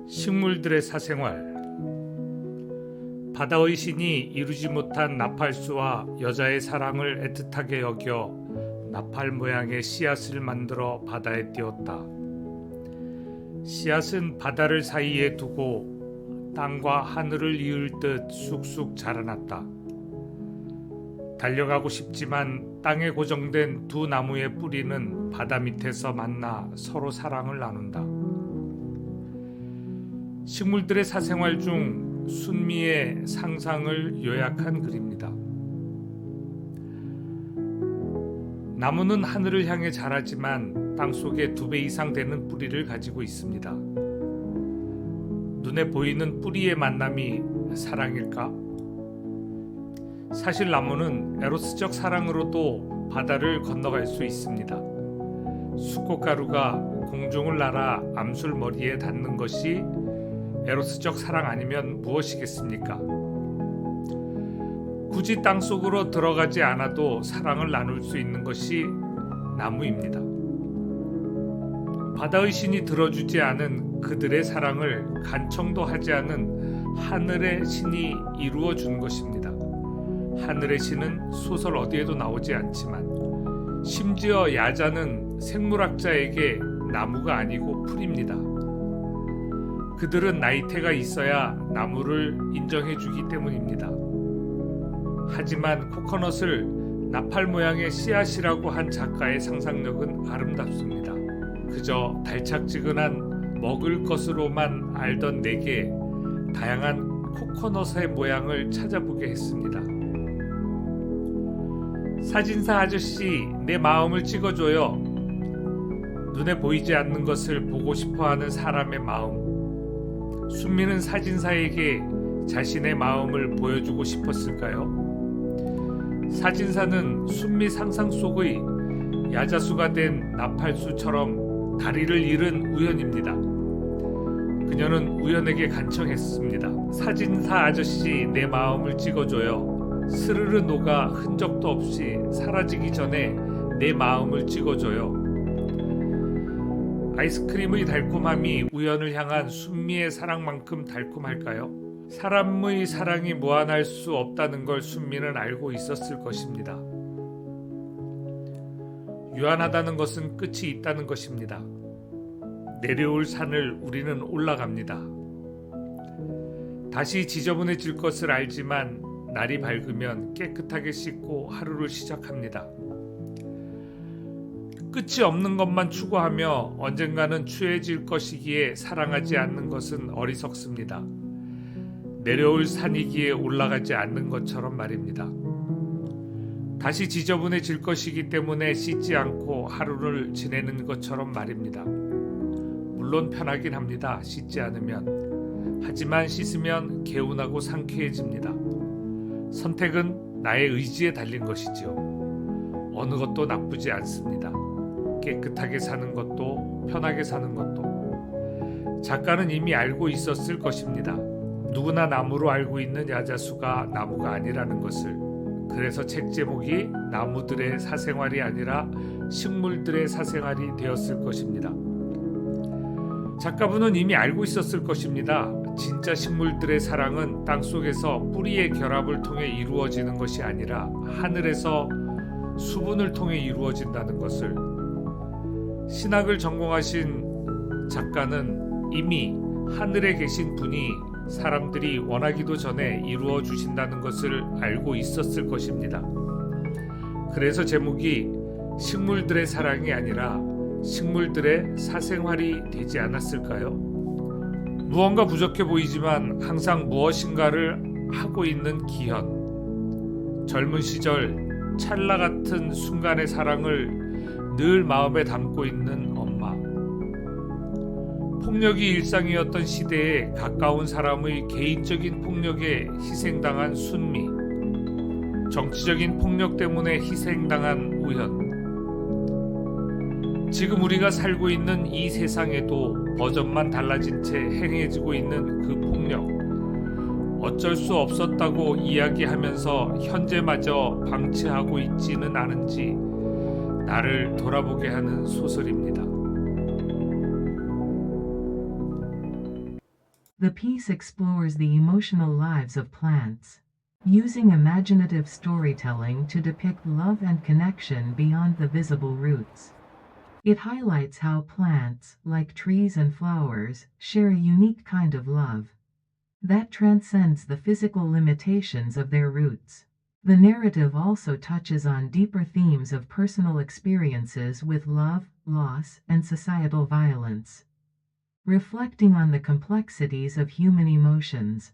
식물들의 사생활. 바다의 신이 이루지 못한 나팔수와 여자의 사랑을 애틋하게 여겨 나팔 모양의 씨앗을 만들어 바다에 띄웠다. 씨앗은 바다를 사이에 두고 땅과 하늘을 이을 듯 쑥쑥 자라났다. 달려가고 싶지만 땅에 고정된 두 나무의 뿌리는 바다 밑에서 만나 서로 사랑을 나눈다. 식물들의 사생활 중 순미의 상상을 요약한 글입니다. 나무는 하늘을 향해 자라지만 땅속에 2배 이상 되는 뿌리를 가지고 있습니다. 눈에 보이는 뿌리의 만남이 사랑일까? 사실 나무는 에로스적 사랑으로도 바다를 건너갈 수 있습니다. 수꽃가루가 공중을 날아 암술 머리에 닿는 것이 에로스적 사랑 아니면 무엇이겠습니까? 굳이 땅속으로 들어가지 않아도 사랑을 나눌 수 있는 것이 나무입니다. 바다의 신이 들어주지 않은 그들의 사랑을 간청도 하지 않은 하늘의 신이 이루어 준 것입니다. 하늘의 신은 소설 어디에도 나오지 않지만 심지어 야자는 생물학자에게 나무가 아니고 풀입니다. 그들은 나이테가 있어야 나무를 인정해주기 때문입니다. 하지만 코코넛을 나팔 모양의 씨앗이라고 한 작가의 상상력은 아름답습니다. 그저 달착지근한 먹을 것으로만 알던 내게 다양한 코코넛의 모양을 찾아보게 했습니다. 사진사 아저씨, 내 마음을 찍어줘요. 눈에 보이지 않는 것을 보고 싶어하는 사람의 마음. 순미는 사진사에게 자신의 마음을 보여주고 싶었을까요? 사진사는 순미 상상 속의 야자수가 된 나팔수처럼 다리를 잃은 우연입니다. 그녀는 우연에게 간청했습니다. 사진사 아저씨, 내 마음을 찍어줘요. 스르르 녹아 흔적도 없이 사라지기 전에 내 마음을 찍어줘요. 아이스크림의 달콤함이 우연을 향한 순미의 사랑만큼 달콤할까요? 사람의 사랑이 무한할 수 없다는 걸 순미는 알고 있었을 것입니다. 유한하다는 것은 끝이 있다는 것입니다. 내려올 산을 우리는 올라갑니다. 다시 지저분해질 것을 알지만 날이 밝으면 깨끗하게 씻고 하루를 시작합니다. 끝이 없는 것만 추구하며 언젠가는 추해질 것이기에 사랑하지 않는 것은 어리석습니다. 내려올 산이기에 올라가지 않는 것처럼 말입니다. 다시 지저분해질 것이기 때문에 씻지 않고 하루를 지내는 것처럼 말입니다. 물론 편하긴 합니다. 씻지 않으면. 하지만 씻으면 개운하고 상쾌해집니다. 선택은 나의 의지에 달린 것이지요. 어느 것도 나쁘지 않습니다. 깨끗하게 사는 것도 편하게 사는 것도. 작가는 이미 알고 있었을 것입니다. 누구나 나무로 알고 있는 야자수가 나무가 아니라는 것을. 그래서 책 제목이 나무들의 사생활이 아니라 식물들의 사생활이 되었을 것입니다. 작가분은 이미 알고 있었을 것입니다. 진짜 식물들의 사랑은 땅속에서 뿌리의 결합을 통해 이루어지는 것이 아니라 하늘에서 수분을 통해 이루어진다는 것을. 신학을 전공하신 작가는 이미 하늘에 계신 분이 사람들이 원하기도 전에 이루어 주신다는 것을 알고 있었을 것입니다. 그래서 제목이 식물들의 사랑이 아니라 식물들의 사생활이 되지 않았을까요? 무언가 부족해 보이지만 항상 무엇인가를 하고 있는 기현. 젊은 시절 찰나 같은 순간의 사랑을 늘 마음에 담고 있는 엄마. 폭력이 일상이었던 시대에 가까운 사람의 개인적인 폭력에 희생당한 순미. 정치적인 폭력 때문에 희생당한 우현. 지금 우리가 살고 있는 이 세상에도 버전만 달라진 채 행해지고 있는 그 폭력. 어쩔 수 없었다고 이야기하면서 현재마저 방치하고 있지는 않은지 나를 돌아보게 하는 소설입니다. The piece explores the emotional lives of plants, using imaginative storytelling to depict love and connection beyond the visible roots. It highlights how plants, like trees and flowers, share a unique kind of love that transcends the physical limitations of their roots. The narrative also touches on deeper themes of personal experiences with love, loss, and societal violence, reflecting on the complexities of human emotions.